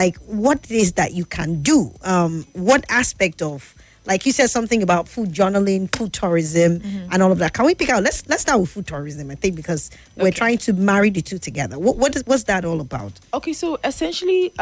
like what it is that you can do. What aspect of, like you said something about food journaling, food tourism, and all of that. Can we pick out? Let's start with food tourism. I think because we're trying to marry the two together. What's that all about? Okay, so essentially,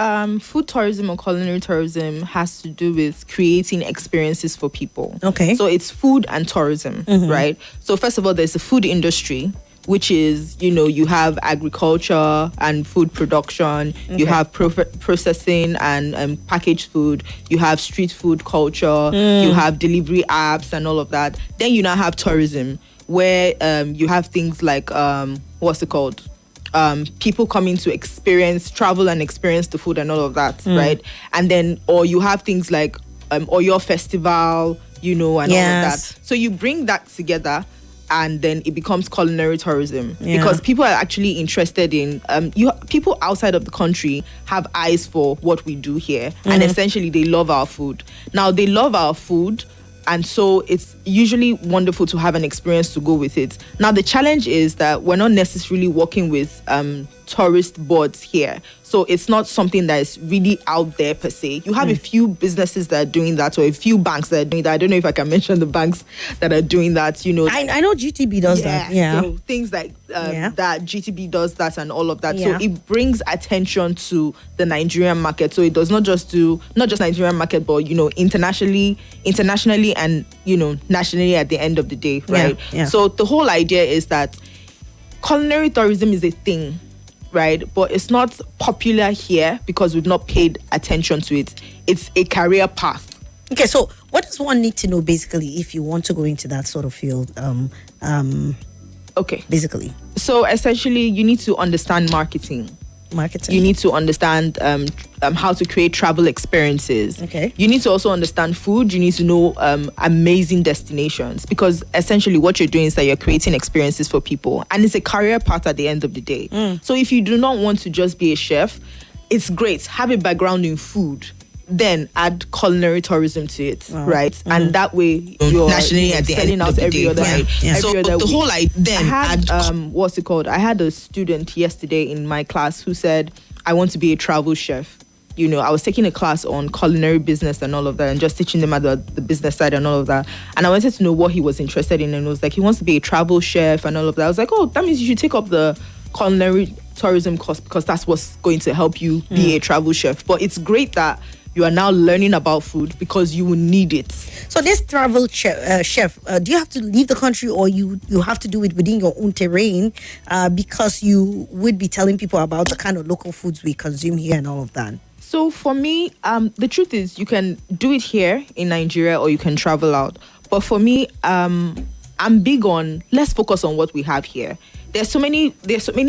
food tourism or culinary tourism has to do with creating experiences for people. Okay. So it's food and tourism, right? So first of all, there's the food industry, which is, you have agriculture and food production, you have processing and packaged food, you have street food culture, you have delivery apps and all of that. Then you now have tourism, where you have things like, what's it called? People coming to travel and experience the food and all of that, right? And then, or you have things like Oyo Festival, and all of that. So you bring that together, and then it becomes culinary tourism because people are actually interested in people outside of the country have eyes for what we do here, and essentially they love our food. Now they love our food, and so it's usually wonderful to have an experience to go with it. Now the challenge is that we're not necessarily working with tourist boards here, so it's not something that is really out there per se. You have a few businesses that are doing that, or a few banks that are doing that. I don't know if I can mention the banks that are doing that. I know GTB does that. Yeah, so things like that, GTB does that and all of that. So it brings attention to the Nigerian market. So it does not just Nigerian market, but internationally and nationally at the end of the day, right? So the whole idea is that culinary tourism is a thing, right? But it's not popular here because we've not paid attention to it. It's a career path. Okay, so what does one need to know basically if you want to go into that sort of field? Okay. Basically. So essentially, you need to understand marketing. You need to understand how to create travel experiences. Okay. You need to also understand food. You need to know amazing destinations, because essentially what you're doing is that you're creating experiences for people, and it's a career path at the end of the day. So if you do not want to just be a chef, it's great. Have a background in food, then add culinary tourism to it, right? And that way you're nationally at the selling end out of the every day, other, right? every So other the week. whole idea, I had what's it called? I had a student yesterday in my class who said, I want to be a travel chef. I was taking a class on culinary business and all of that, and just teaching them at the business side and all of that. And I wanted to know what he was interested in, and it was like he wants to be a travel chef and all of that. I was like, oh, that means you should take up the culinary tourism course, because that's what's going to help you be a travel chef. But it's great that you are now learning about food because you will need it. So this travel chef, do you have to leave the country, or you have to do it within your own terrain, because you would be telling people about the kind of local foods we consume here and all of that? So for me, the truth is you can do it here in Nigeria, or you can travel out. But for me, I'm big on, let's focus on what we have here. There's so many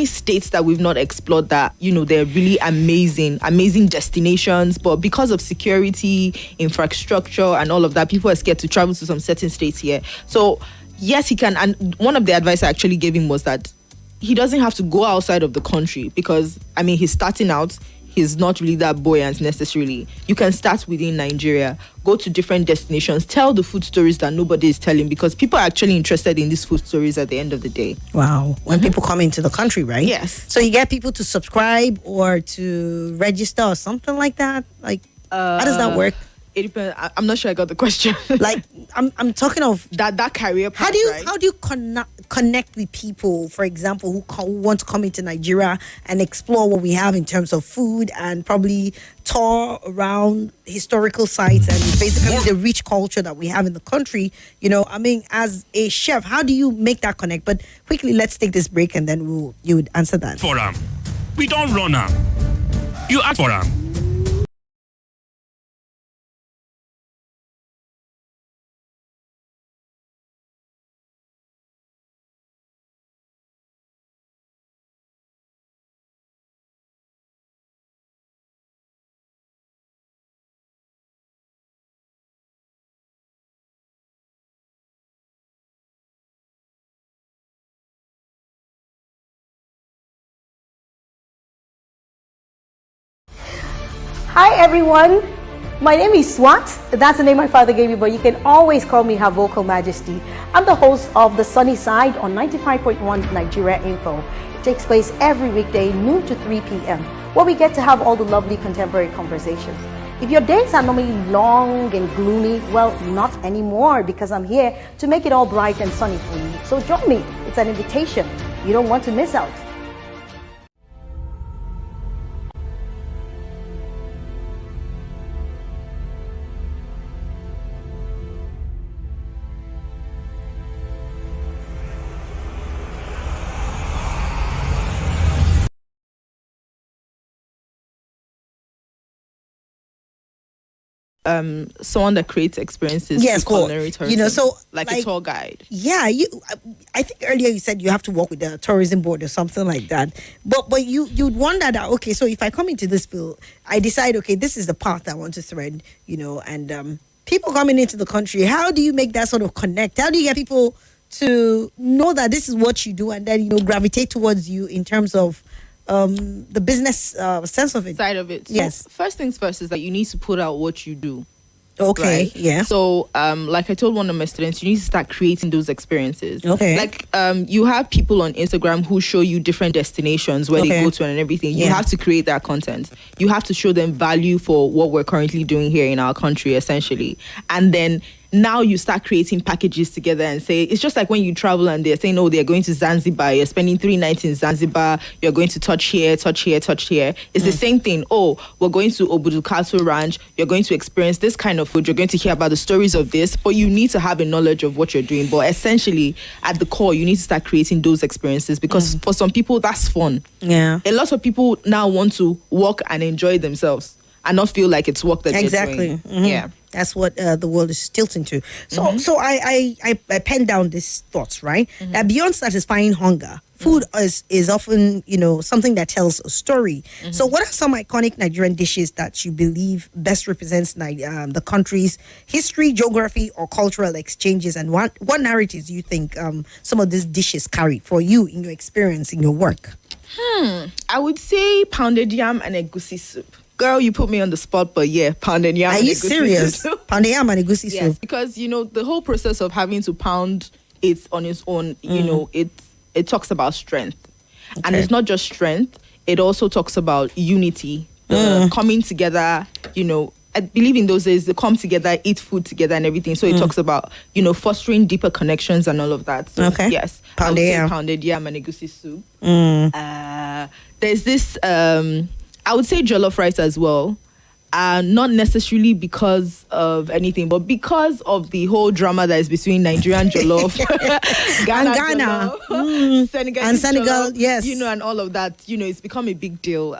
states that we've not explored that, they're really amazing destinations. But because of security, infrastructure, and all of that, people are scared to travel to some certain states here. So yes, he can. And one of the advice I actually gave him was that he doesn't have to go outside of the country, because, he's starting out. He's not really that buoyant necessarily. You can start within Nigeria, go to different destinations, tell the food stories that nobody is telling, because people are actually interested in these food stories at the end of the day. Wow. When people come into the country, right? Yes. So you get people to subscribe or to register or something like that? Like, how does that work? It depends. I'm not sure I got the question. Like, I'm talking of that career path. How do you connect with people, for example, who want to come into Nigeria and explore what we have in terms of food, and probably tour around historical sites and basically the rich culture that we have in the country? As a chef, how do you make that connect? But quickly, let's take this break, and then you would answer that. For we don't run you ask for Hi everyone, my name is Swat. That's the name my father gave me, but you can always call me Her Vocal Majesty. I'm the host of The Sunny Side on 95.1 Nigeria Info. It takes place every weekday, noon to 3 p.m. where we get to have all the lovely contemporary conversations. If your days are normally long and gloomy, well, not anymore, because I'm here to make it all bright and sunny for you. So join me. It's an invitation. You don't want to miss out. Someone that creates experiences Yes, through cool. culinary tourism, You know, so like a tour guide. Yeah, I think earlier you said you have to work with the tourism board or something like that. But you'd wonder that, okay, so if I come into this field, I decide, okay, this is the path I want to thread, you know, and people coming into the country, how do you make that sort of connect? How do you get people to know that this is what you do and then, you know, gravitate towards you in terms of the business sense of it? Side of it. So yes. First things first is that you need to put out what you do. Okay. Right? Yeah. So, like I told one of my students, you need to start creating those experiences. Okay. Like, you have people on Instagram who show you different destinations where they go to and everything. You have to create that content. You have to show them value for what we're currently doing here in our country, essentially. And then now you start creating packages together and say, it's just like when you travel and they're saying, oh, they're going to Zanzibar, you're spending 3 nights in Zanzibar, you're going to touch here, touch here, touch here. It's the same thing. Oh, we're going to Obudukato Ranch, you're going to experience this kind of food, you're going to hear about the stories of this, but you need to have a knowledge of what you're doing. But essentially, at the core, you need to start creating those experiences because for some people, that's fun. Yeah. A lot of people now want to walk and enjoy themselves and not feel like it's work that they're doing. Mm-hmm. Yeah. That's what the world is tilting to. So I pen down these thoughts, right? That beyond satisfying hunger, food is often, you know, something that tells a story. So what are some iconic Nigerian dishes that you believe best represents the country's history, geography, or cultural exchanges? And what narratives do you think some of these dishes carry for you in your experience, in your work? I would say pounded yam and egusi soup. Girl, you put me on the spot, but yeah, pounded yam. Are you serious? Pounded yam and egusi Yes, soup. because you know the whole process of having to pound it on its own. You know, it talks about strength, and it's not just strength. It also talks about unity, coming together. You know, I believe in those days they come together, eat food together, and everything. So it talks about fostering deeper connections and all of that. So, yes, pounded yam and egusi soup. There's this. I would say jollof rice as well. Not necessarily because of anything, but because of the whole drama that is between Nigerian jollof, Ghana, jollof, Senegalese Senegal, jollof, yes. you know, and all of that. You know, it's become a big deal.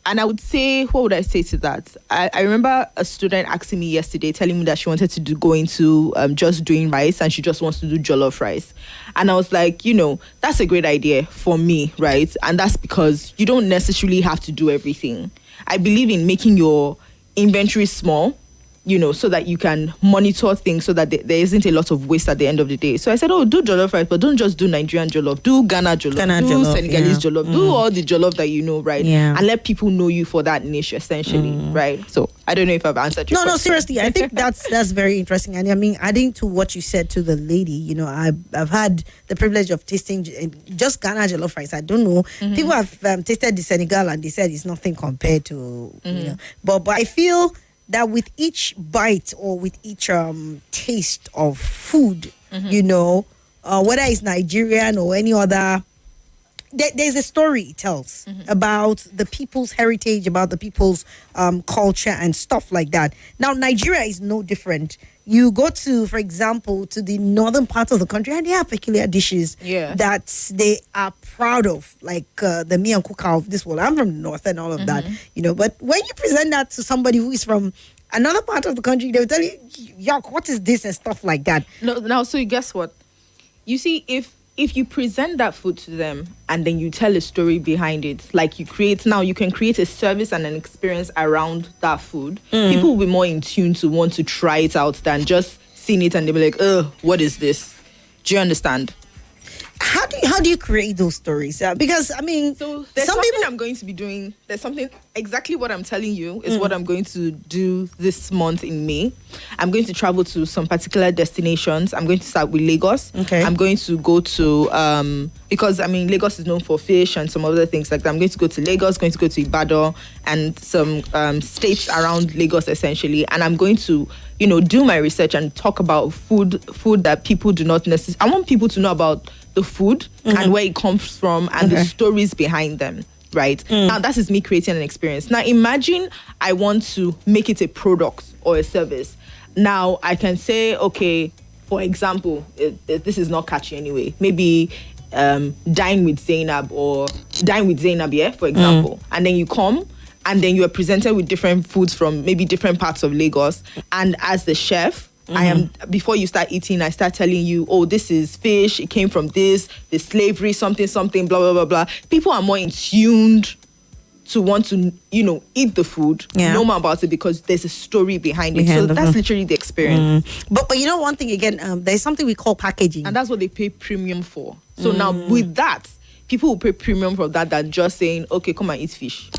And I would say, what would I say to that? I remember a student asking me yesterday, telling me that she wanted to go into just doing rice and she just wants to do jollof rice. And I was like, you know, that's a great idea for me, right? And that's because you don't necessarily have to do everything. I believe in making your inventory small, you know, so that you can monitor things so that there isn't a lot of waste at the end of the day. So I said, oh, do jollof rice, but don't just do Nigerian jollof. Do Ghana jollof, Senegalese jollof. Do all the jollof that you know, right? Yeah. And let people know you for that niche, essentially, right? So I don't know if I've answered your question. No, seriously. I think that's very interesting. And I mean, adding to what you said to the lady, you know, I've had the privilege of tasting just Ghana jollof rice. I don't know. People have tasted the Senegal and they said it's nothing compared to, you know. But I feel that with each bite or with each taste of food, you know, whether it's Nigerian or any other, there's a story it tells about the people's heritage, about the people's culture and stuff like that. Now, Nigeria is no different. You go to, for example, to the northern part of the country and they have peculiar dishes that they are proud of, like the miyan kuka of this world. I'm from the north and all of that, you know. But when you present that to somebody who is from another part of the country, they'll tell you, yuck, what is this and stuff like that. No, now, so guess what? You see, if you present that food to them and then you tell a story behind it, like you can create a service and an experience around that food, people will be more in tune to want to try it out than just seeing it and they'll be like, what is this? Do you understand? How how do you create those stories? Because I mean, So there's some something people. I'm going to be doing. There's something exactly what I'm telling you is what I'm going to do this month in May. I'm going to travel to some particular destinations. I'm going to start with Lagos. Okay. I'm going to go to because I mean Lagos is known for fish and some other things like that. I'm going to go to Lagos, going to go to Ibadan and some states around Lagos essentially, and I'm going to do my research and talk about food that people do not necessarily. I want people to know about the food and where it comes from and the stories behind them, right? Now, that is me creating an experience. Now, imagine I want to make it a product or a service. Now, I can say, okay, for example, this is not catchy anyway. Maybe dine with Zainab or dine with Zainab, yeah, for example. And then you come and then you are presented with different foods from maybe different parts of Lagos. And as the chef, before you start eating, I start telling you, oh, this is fish, it came from this, the slavery, something, blah, blah, blah, blah. People are more in tuned to want to, eat the food, know more about it because there's a story behind it. So that's literally the experience. But one thing again, there's something we call packaging. And that's what they pay premium for. So now with that, people will pay premium for that than just saying, okay, come and eat fish.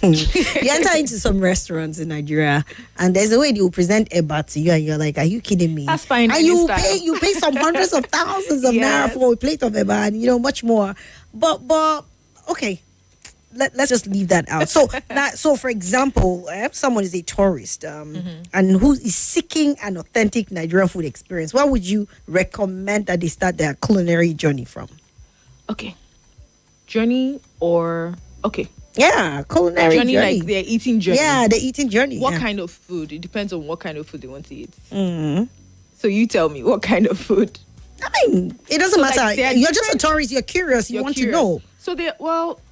You enter into some restaurants in Nigeria and there's a way they will present eba to you and you're like, are you kidding me? That's fine. And you pay some hundreds of thousands of naira for a plate of eba and much more. But okay, let's just leave that out. So for example, someone is a tourist and who is seeking an authentic Nigerian food experience, what would you recommend that they start their culinary journey from? Okay. Journey or okay. Yeah, culinary journey. Like their eating journey. Yeah, the eating journey. What kind of food? It depends on what kind of food they want to eat. So you tell me, what kind of food? I mean, it doesn't matter. You're just a tourist. You're curious. You want to know. So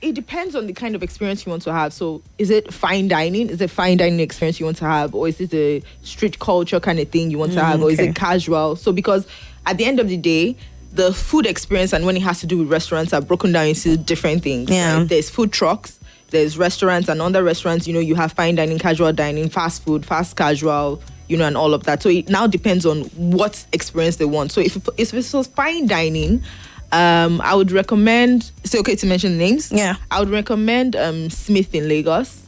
it depends on the kind of experience you want to have. So is it fine dining? Is it fine dining experience you want to have? Or is it a street culture kind of thing you want to have? Or is it casual? So because at the end of the day, the food experience and when it has to do with restaurants are broken down into different things. Yeah. Right? There's food trucks. There's restaurants, and under restaurants, you have fine dining, casual dining, fast food, fast casual, and all of that. So it now depends on what experience they want. So if it was fine dining, I would recommend. Is it okay to mention names? Yeah. I would recommend Smith in Lagos.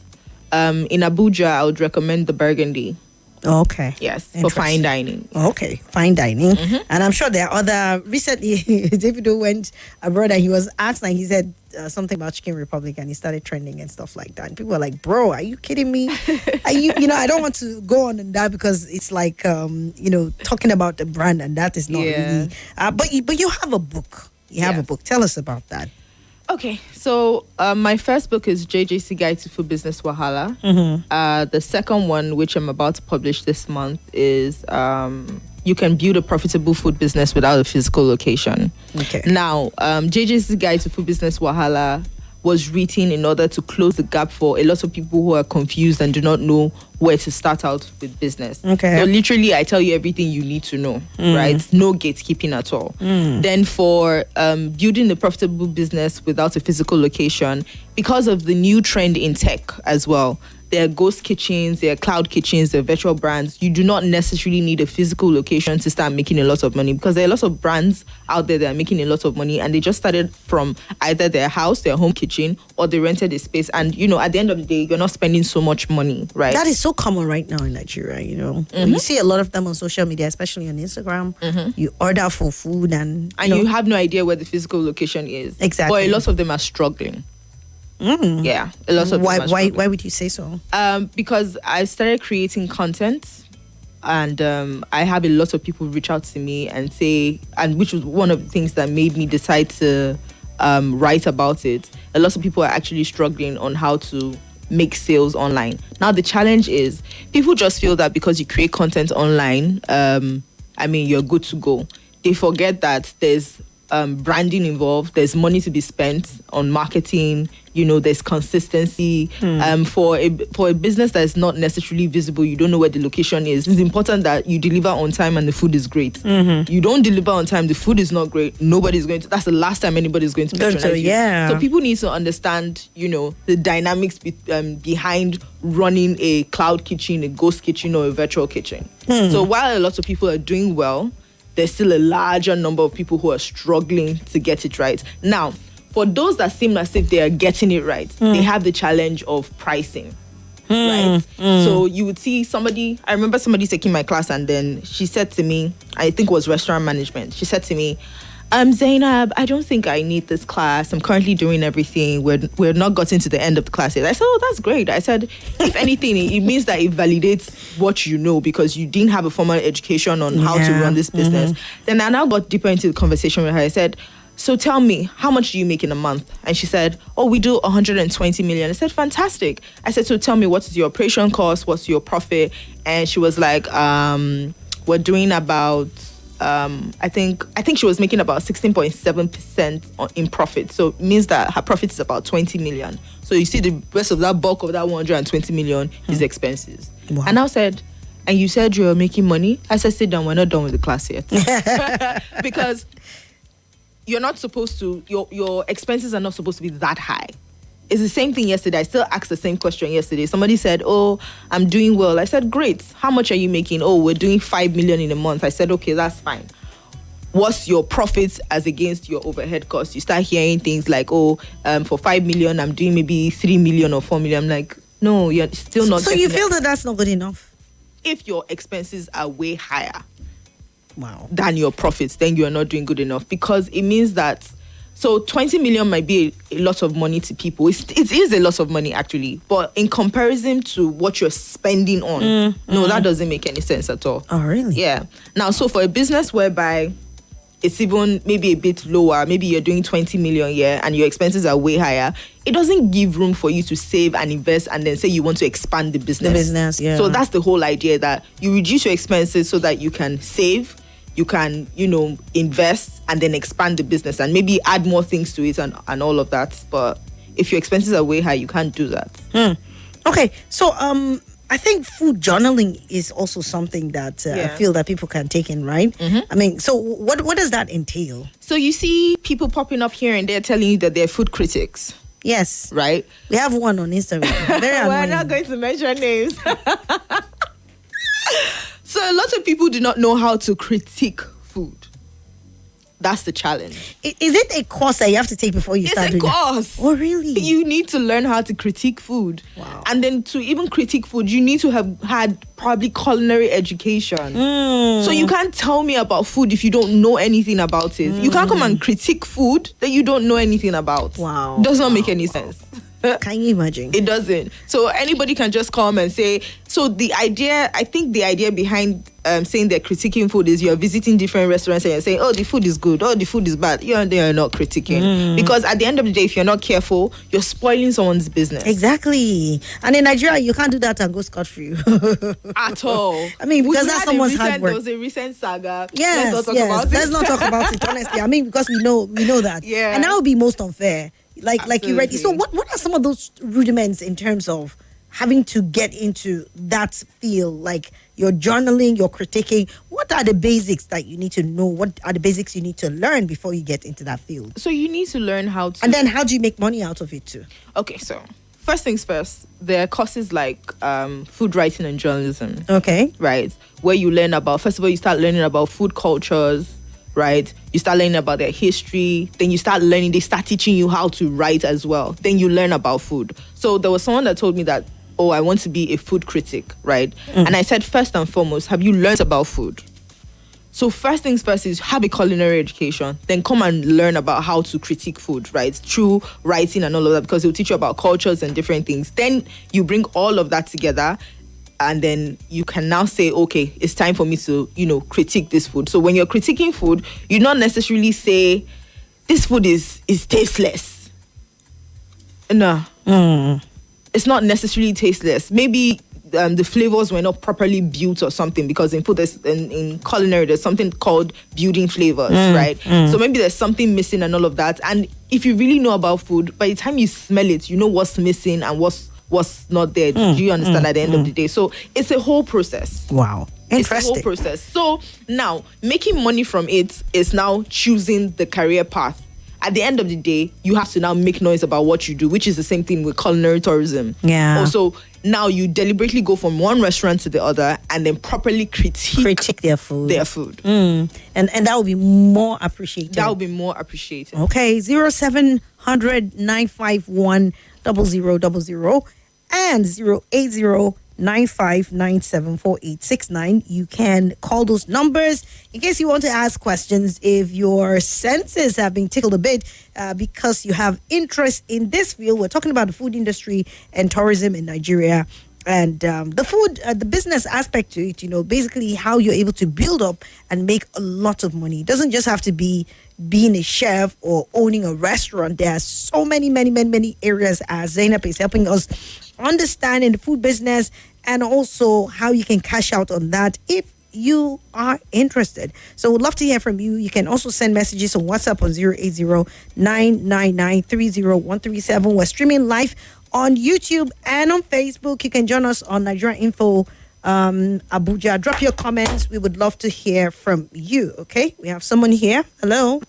In Abuja, I would recommend the Burgundy. Okay. Yes, for fine dining. Okay, fine dining. And I'm sure there are other. Recently, Davido went abroad and he was asked and he said something about Chicken Republic and he started trending and stuff like that. And people were like, bro, are you kidding me? Are you, I don't want to go on that because it's like, talking about the brand and that is not really. But you have a book. You have a book. Tell us about that. Okay, so my first book is JJC Guide to Food Business Wahala. The second one, which I'm about to publish this month, is You Can Build a Profitable Food Business Without a Physical Location. Okay. Now, JJC Guide to Food Business Wahala was written in order to close the gap for a lot of people who are confused and do not know where to start out with business. Okay. So literally, I tell you everything you need to know, right? No gatekeeping at all. Then for building a profitable business without a physical location, because of the new trend in tech as well, there are ghost kitchens, there are cloud kitchens, there are virtual brands. You do not necessarily need a physical location to start making a lot of money because there are lots of brands out there that are making a lot of money and they just started from either their house, their home kitchen, or they rented a space. And, at the end of the day, you're not spending so much money, right? That is so common right now in Nigeria, You see a lot of them on social media, especially on Instagram. You order for food and you have no idea where the physical location is. Exactly. But a lot of them are struggling. Yeah, a lot of why would you say so? Because I started creating content and I have a lot of people reach out to me and say, and which was one of the things that made me decide to write about it. A lot of people are actually struggling on how to make sales online. Now the challenge is people just feel that because you create content online, you're good to go. They forget that there's branding involved, there's money to be spent on marketing, there's consistency. For a business that is not necessarily visible, you don't know where the location is. It's important that you deliver on time and the food is great. You don't deliver on time, the food is not great, nobody's going to, that's the last time anybody's going to patronize you. So people need to understand, the dynamics behind running a cloud kitchen, a ghost kitchen, or a virtual kitchen. So while a lot of people are doing well, there's still a larger number of people who are struggling to get it right. Now, for those that seem as if they are getting it right, they have the challenge of pricing. Right. So you would see somebody, I remember somebody taking my class, and then she said to me, I think it was restaurant management. She said to me, Zainab, I don't think I need this class. I'm currently doing everything. We're not gotten to the end of the class yet. I said, oh, that's great. I said, if anything, it means that it validates what you know, because you didn't have a formal education on how to run this business. Then I now got deeper into the conversation with her. I said, so tell me, how much do you make in a month? And she said, oh, we do 120 million. I said, fantastic. I said, so tell me, what is your operation cost? What's your profit? And she was like, we're doing about, I think she was making about 16.7% in profit. So it means that her profit is about 20 million. So you see the rest of that bulk of that 120 million is expenses. Wow. And I said, and you said you're making money? I said, sit down, we're not done with the class yet. Because you're not supposed to, your expenses are not supposed to be that high. It's the same thing yesterday. I still asked the same question yesterday. Somebody said, oh, I'm doing well. I said, great. How much are you making? Oh, we're doing 5 million in a month. I said, okay, that's fine. What's your profits as against your overhead costs? You start hearing things like, oh, for 5 million, I'm doing maybe 3 million or 4 million. I'm like, no, you're still not. So you feel that that's not good enough? If your expenses are way higher than your profits, then you are not doing good enough, because it means that, so 20 million might be a lot of money to people. It is a lot of money, actually, but in comparison to what you're spending on, no, that doesn't make any sense at all. Oh, really? Yeah. Now, so for a business whereby it's even maybe a bit lower, maybe you're doing 20 million a year and your expenses are way higher, it doesn't give room for you to save and invest and then say you want to expand the business. Yeah. So that's the whole idea, that you reduce your expenses so that you can save, you can, invest and then expand the business and maybe add more things to it and all of that. But if your expenses are way high, you can't do that. Okay. So, I think food journaling is also something that I feel that people can take in, right? I mean, so what does that entail? So you see people popping up here and there telling you that they're food critics. Yes. Right? We have one on Instagram. Very We're not going to mention names. So a lot of people do not know how to critique food. That's the challenge. Is it a course that you have to take before you start doing it? It's a course. Oh, really? You need to learn how to critique food. Wow. And then to even critique food, you need to have had probably culinary education. So you can't tell me about food if you don't know anything about it. You can't come and critique food that you don't know anything about. Wow. Does not make any sense. Can you imagine? It doesn't. So anybody can just come and say, so I think the idea behind saying they're critiquing food is you're visiting different restaurants and you're saying, oh, the food is good, oh, the food is bad. You're not critiquing. Because at the end of the day, if you're not careful, you're spoiling someone's business. Exactly. And in Nigeria, you can't do that and go scot-free. At all. I mean, because that's someone's hard work. There was a recent saga. Yes, let's not talk about it, honestly. I mean, because we know that. Yeah. And that would be most unfair. Like you read. So Absolutely. what are some of those rudiments in terms of having to get into that field? Like your journaling, your critiquing. What are the basics that you need to know? What are the basics you need to learn before you get into that field? So you need to learn how to. And then how do you make money out of it too? Okay, so first things first, there are courses like food writing and journalism. Okay. Right, where you learn about, first of all, you start learning about food cultures, right? You start learning about their history. Then you start learning, they start teaching you how to write as well. Then you learn about food. So there was someone that told me that, oh, I want to be a food critic, right? And I said, first and foremost, have you learned about food? So first things first is have a culinary education, then come and learn about how to critique food, right? Through writing and all of that, because it will teach you about cultures and different things. Then you bring all of that together, and then you can now say, okay, it's time for me to, critique this food. So when you're critiquing food, you not necessarily say, this food is tasteless. No. It's not necessarily tasteless. Maybe the flavors were not properly built or something, because in food, in culinary, there's something called building flavors, right? So maybe there's something missing and all of that. And if you really know about food, by the time you smell it, you know what's missing and what's not there. Do you understand at the end of the day? So it's a whole process. Wow. Interesting. It's a whole process. So now making money from it is now choosing the career path. At the end of the day, you have to now make noise about what you do, which is the same thing with culinary tourism. Yeah. Also, Now you deliberately go from one restaurant to the other and then properly critique their food. And that would be more appreciated. That would be more appreciated. Okay, 0700-951-0000 and 080-9597-4869. You can call those numbers in case you want to ask questions. If your senses have been tickled a bit because you have interest in this field, we're talking about the food industry and tourism in Nigeria. And the food, the business aspect to it, basically how you're able to build up and make a lot of money. It doesn't just have to be being a chef or owning a restaurant. There are so many areas as Zainab is helping us understand in the food business, and also how you can cash out on that if you are interested. So we'd love to hear from you. You can also send messages on WhatsApp on 080-999-30137. We're streaming live on YouTube and on Facebook. You can join us on Nigeria Info Abuja. Drop your comments. We would love to hear from you. Okay, we have someone here. Hello.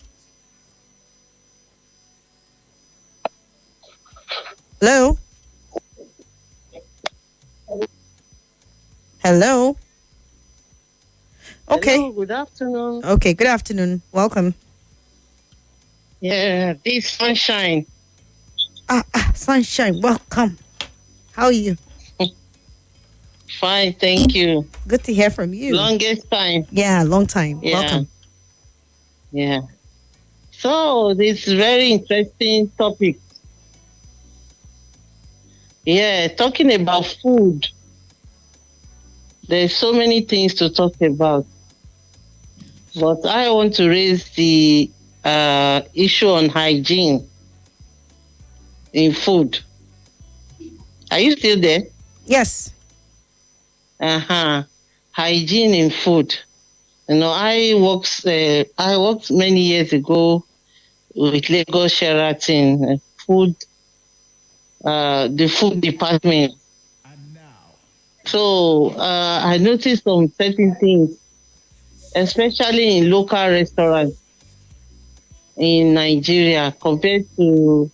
Hello. Okay. Hello, good afternoon. Okay, good afternoon. Welcome. Yeah, this Sunshine. Sunshine, welcome. How are you? Fine, thank you. Good to hear from you. Longest time. Yeah, long time. Yeah. Welcome. Yeah. So, this very interesting topic. Yeah, talking about food. There's so many things to talk about. But I want to raise the issue on hygiene in food. Are you still there? Yes. Hygiene in food. I worked many years ago with Lagos Sheraton the food department. So I noticed some certain things, especially in local restaurants in Nigeria compared to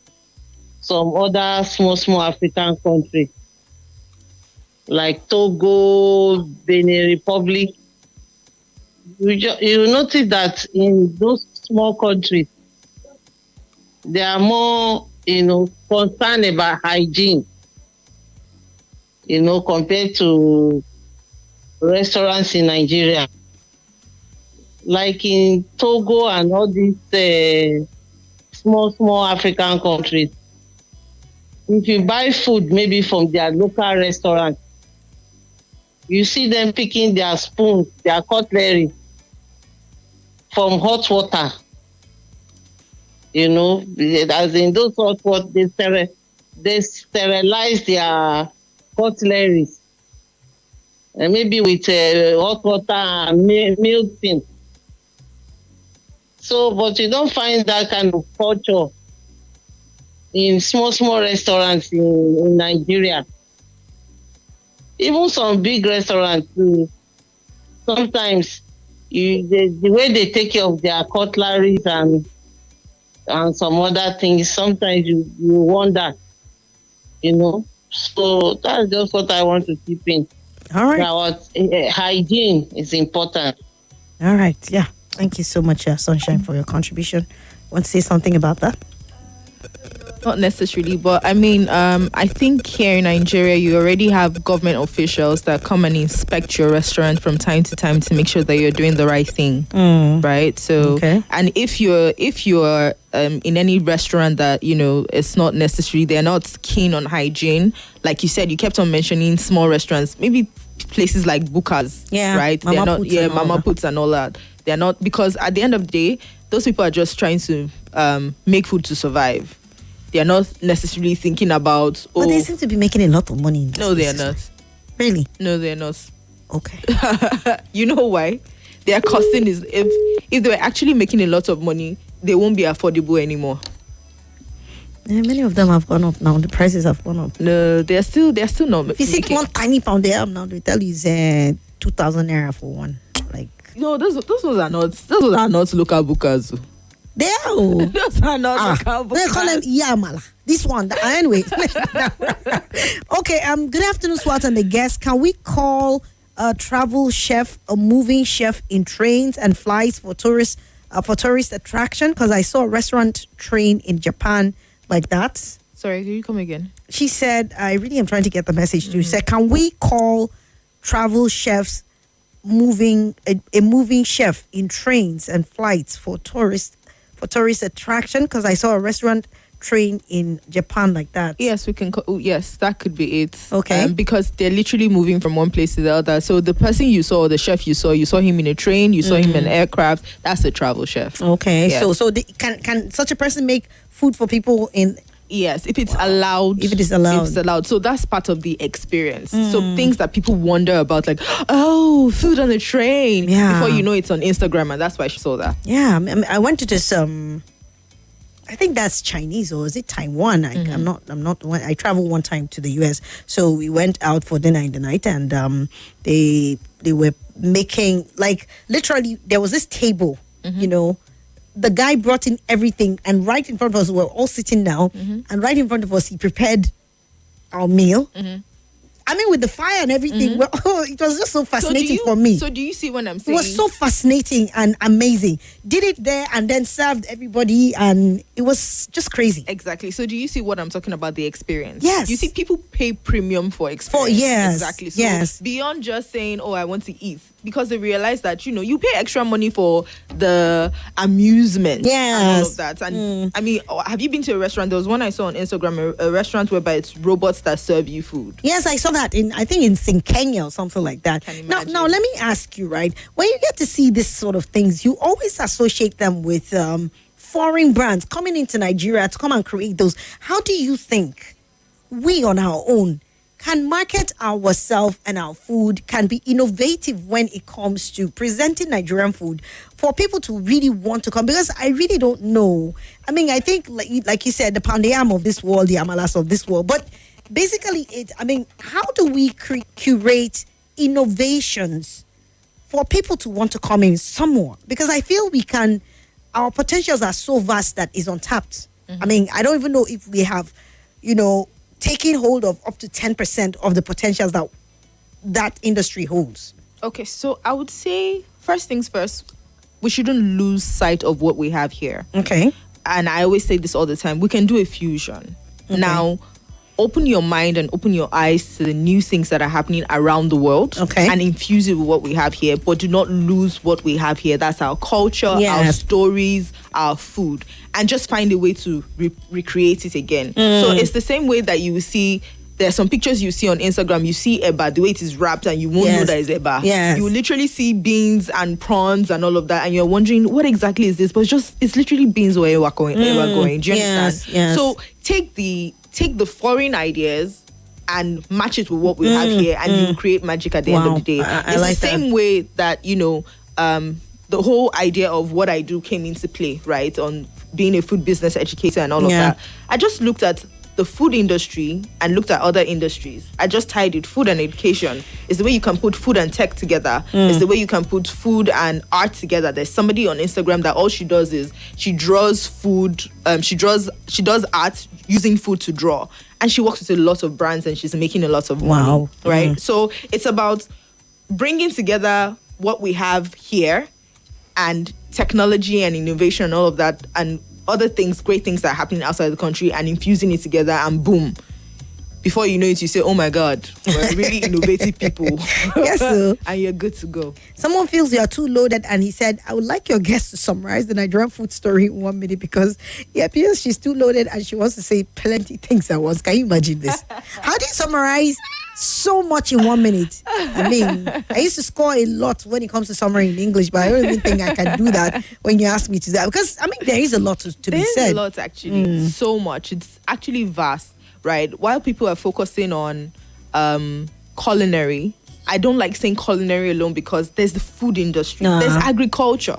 some other small African countries like Togo, Benin Republic. You notice that in those small countries, they are more, concerned about hygiene, compared to restaurants in Nigeria. Like in Togo and all these small African countries, if you buy food maybe from their local restaurant, you see them picking their spoons, their cutlery from hot water. As in those hot water, they sterilize their cutleries, and maybe with hot water and milk tin. So, but you don't find that kind of culture in small restaurants in Nigeria. Even some big restaurants, sometimes the way they take care of their cutleries and some other things, sometimes you wonder, So that's just what I want to keep in. All right. Now, hygiene is important. All right. Yeah. Thank you so much, Sunshine, for your contribution. Want to say something about that? Not necessarily, but I mean, I think here in Nigeria, you already have government officials that come and inspect your restaurant from time to time to make sure that you're doing the right thing, right? So, and if you're in any restaurant that it's not necessary, they're not keen on hygiene. Like you said, you kept on mentioning small restaurants, maybe places like Bukas, right? They're not, Mama Puts and all that. They're not, because at the end of the day, those people are just trying to make food to survive. They are not necessarily thinking about. But they seem to be making a lot of money. No, they are not. Really? No, they are not. Okay. You know why? Their costing is, if they were actually making a lot of money, they won't be affordable anymore. Yeah, many of them have gone up now. The prices have gone up. No, they're still not. If you see one tiny pound they have now, they tell you it's 2,000 naira for one. Like, no, those are not local bukas. They are. Oh. Those are not the cowboy They call them hats. Yamala. This one. Anyway. Okay. Good afternoon, Swat and the guests. Can we call a travel chef a moving chef in trains and flights for tourist attraction? Because I saw a restaurant train in Japan like that. Sorry, can you come again? She said, I really am trying to get the message to you. She said, can we call travel chefs a moving chef in trains and flights for tourist attraction? Because I saw a restaurant train in Japan like that. Yes, we can. Yes, that could be it. Okay. Because they're literally moving from one place to the other. So the person you saw, the chef you saw him in a train, you saw him in an aircraft. That's a travel chef. Okay. Yes. So can such a person make food for people in? Yes, if it's allowed. If it is allowed. If it's allowed. So that's part of the experience. So things that people wonder about, like, oh, food on the train. Yeah. Before you know it's on Instagram, and that's why she saw that. Yeah, I went to this. I think that's Chinese, or is it Taiwan? I'm not. I traveled one time to the US, so we went out for dinner in the night, and they were making, like, literally there was this table, you know. The guy brought in everything, and right in front of us, we were all sitting down, and right in front of us, he prepared our meal. I mean, with the fire and everything, it was just so fascinating for me. So do you see what I'm It saying? was so fascinating and amazing. Did it there and then served everybody, and it was just crazy. Exactly. So do you see what I'm talking about, the experience? Yes. You see, people pay premium for experience. yes, Exactly. So yes. beyond just saying, oh, I want to eat, because they realize that, you pay extra money for the amusement and all Yes. of that. And I mean, have you been to a restaurant? There was one I saw on Instagram, a restaurant whereby it's robots that serve you food. Yes, I saw that I think in Kenya or something like that. Can Now, imagine. let me ask you, right? When you get to see this sort of things, you always associate them with foreign brands coming into Nigeria to come and create those. How do you think we on our own can market ourselves and our food, can be innovative when it comes to presenting Nigerian food for people to really want to come? Because I really don't know. I mean, I think, like you said, the pound yam of this world, the amalas of this world, but basically how do we curate innovations for people to want to come in somewhere? Because I feel our potentials are so vast that is untapped. I mean, I don't even know if we have, taking hold of up to 10% of the potentials that industry holds. Okay, so I would say, first things first, we shouldn't lose sight of what we have here. Okay. And I always say this all the time, we can do a fusion. Okay. Now, open your mind and open your eyes to the new things that are happening around the world. Okay. And infuse it with what we have here, but do not lose what we have here. That's our culture, our Yes. stories, our food. And just find a way to recreate it again. So it's the same way that you will see, there's some pictures you see on Instagram, you see eba, the way it is wrapped, and you won't know Yes. that it's eba. Yes. You will literally see beans and prawns and all of that, and you're wondering, what exactly is this? But it's literally beans where we're going. Do you Yes, understand? yes. So take the foreign ideas and match it with what we have here, and you create magic at the end Wow. of the day. I It's like the same way that, the whole idea of what I do came into play, right? On being a food business educator and all of Yeah. that. I just looked at the food industry and looked at other industries. I just tied it. Food and education is the way you can put food and tech together. It's the way you can put food and art together. There's somebody on Instagram that all she does is she draws food. She does art using food to draw, and she works with a lot of brands, and she's making a lot of money. Wow. Right? So it's about bringing together what we have here and technology and innovation and all of that, and other things, great things that are happening outside the country, and infusing it together, and boom. Before you know it, you say, oh my God, we're really innovative people. Yes, sir. And you're good to go. Someone feels you are too loaded, and he said, I would like your guest to summarize the Nigerian food story in 1 minute, because it appears she's too loaded and she wants to say plenty things at once. Can you imagine this? How do you summarize so much in 1 minute? I mean, I used to score a lot when it comes to summary in English, but I don't even think I can do that when you ask me to do that, because I mean, there is a lot to be There's said. a lot, actually. So much. It's actually vast, right? While people are focusing on culinary, I don't like saying culinary alone, because there's the food industry, there's agriculture.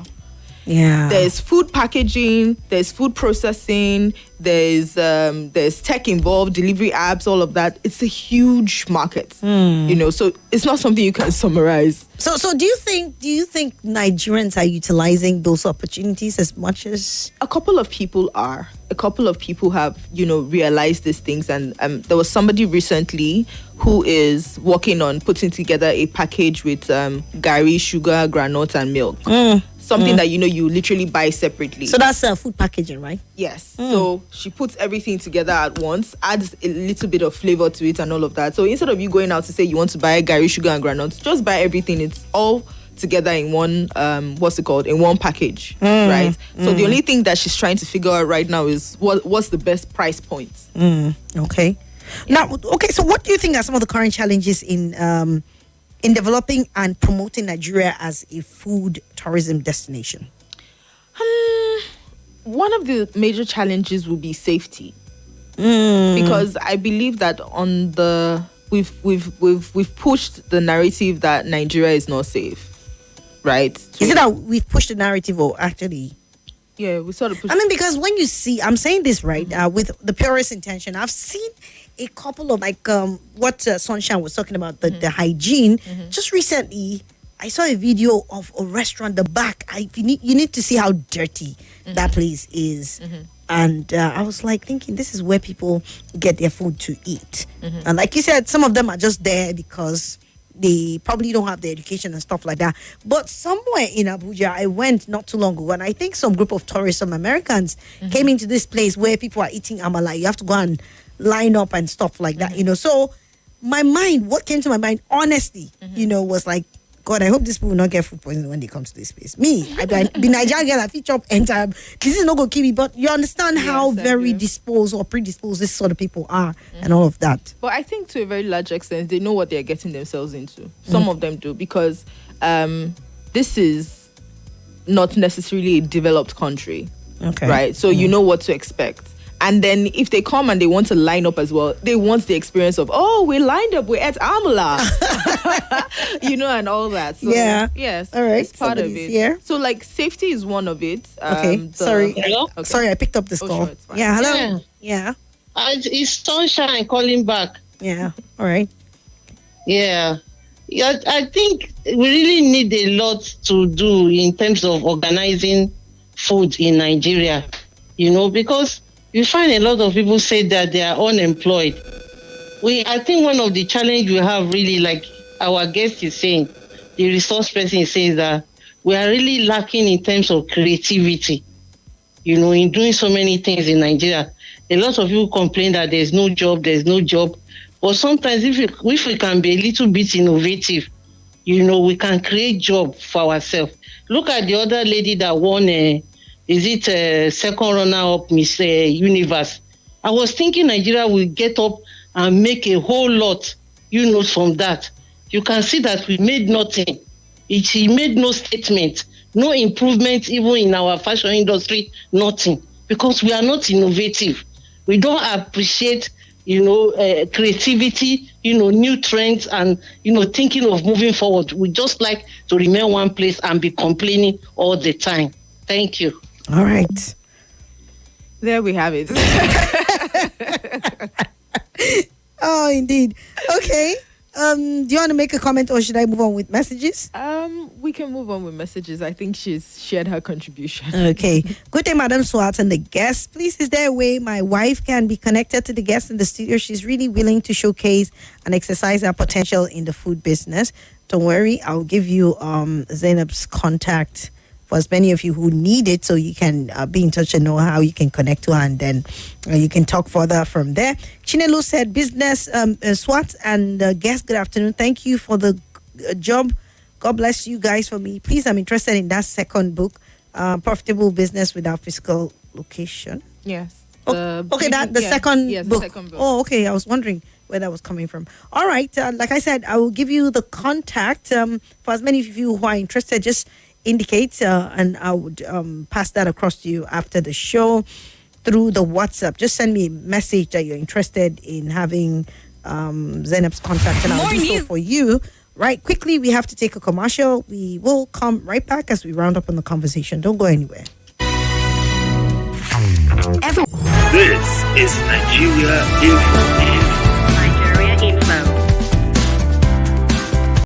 Yeah. There's food packaging, there's food processing, there's tech involved, delivery apps, all of that. It's a huge market, so it's not something you can summarize. So do you think Nigerians are utilizing those opportunities as much as A couple of people are. A couple of people have, realized these things. And there was somebody recently who is working on putting together a package with gari, sugar, granola, and milk. Something that, you literally buy separately. So that's food packaging, right? Yes. So she puts everything together at once, adds a little bit of flavor to it and all of that. So instead of you going out to say you want to buy gari, sugar, and granola, just buy everything. It's all together in one, in one package, right? So the only thing that she's trying to figure out right now is what's the best price point. Okay. Yeah. Now, so what do you think are some of the current challenges in developing and promoting Nigeria as a food tourism destination? One of the major challenges will be safety, because I believe that we've pushed the narrative that Nigeria is not safe, right? Is it that we've pushed the narrative, or actually? Yeah, we sort of pushed. I mean, because when you see, I'm saying this right, with the purest intention, I've seen a couple of what Sunshine was talking about, the hygiene. Just recently, I saw a video of a restaurant, the back. You need to see how dirty that place is. And I was thinking, this is where people get their food to eat. And like you said, some of them are just there because they probably don't have the education and stuff like that. But somewhere in Abuja, I went not too long ago, and I think some group of tourists, some Americans, came into this place where people are eating amala. You have to go and line up and stuff like that, So what came to my mind, honestly, was God, I hope these people will not get food poisoning when they come to this place. Me, I be Nigerian girl, I feature up entire. This is not going to kill me, but you understand how very disposed or predisposed this sort of people are and all of that. But I think to a very large extent, they know what they're getting themselves into. Some of them do, because this is not necessarily a developed country. Okay. Right? So you know what to expect. And then if they come and they want to line up as well, they want the experience of, we lined up, we ate amala, and all that. So, yes. All right. It's part of it. Here. So safety is one of it. Okay. Sorry. Hello? Okay. Sorry, I picked up this call. Sure, it's fine. Yeah. Hello. Yeah. It's Sunshine calling back. Yeah. All right. Yeah. I think we really need a lot to do in terms of organizing food in Nigeria, because you find a lot of people say that they are unemployed. I think one of the challenges we have, really, like our guest is saying, the resource person says that we are really lacking in terms of creativity, in doing so many things in Nigeria. A lot of people complain that there's no job. But sometimes if we can be a little bit innovative, we can create job for ourselves. Look at the other lady that won second runner-up Miss Universe. I was thinking Nigeria will get up and make a whole lot, from that. You can see that we made nothing. She made no statement, no improvement even in our fashion industry, nothing. Because we are not innovative. We don't appreciate, creativity, new trends and, thinking of moving forward. We just like to remain one place and be complaining all the time. Thank you. All right. There we have it. Oh, indeed. Okay. Do you want to make a comment, or should I move on with messages? We can move on with messages. I think she's shared her contribution. Okay. Good day, Madam Swat and the guests. Please, is there a way my wife can be connected to the guests in the studio? She's really willing to showcase and exercise her potential in the food business. Don't worry, I'll give you Zainab's contact for as many of you who need it, so you can be in touch and know how you can connect to her, and then you can talk further from there. Chinelo said, business, Swat and guest, good afternoon. Thank you for the job. God bless you guys for me. Please, I'm interested in that second book, Profitable Business Without Physical Location. Yes. Second book. Second book. Oh, okay. I was wondering where that was coming from. All right. Like I said, I will give you the contact for as many of you who are interested. Just indicate, and I would pass that across to you after the show through the WhatsApp. Just send me a message that you're interested in having Zainab's contact, and I'll do so for you. Right, quickly, we have to take a commercial. We will come right back as we round up on the conversation. Don't go anywhere. This is Nigeria Info.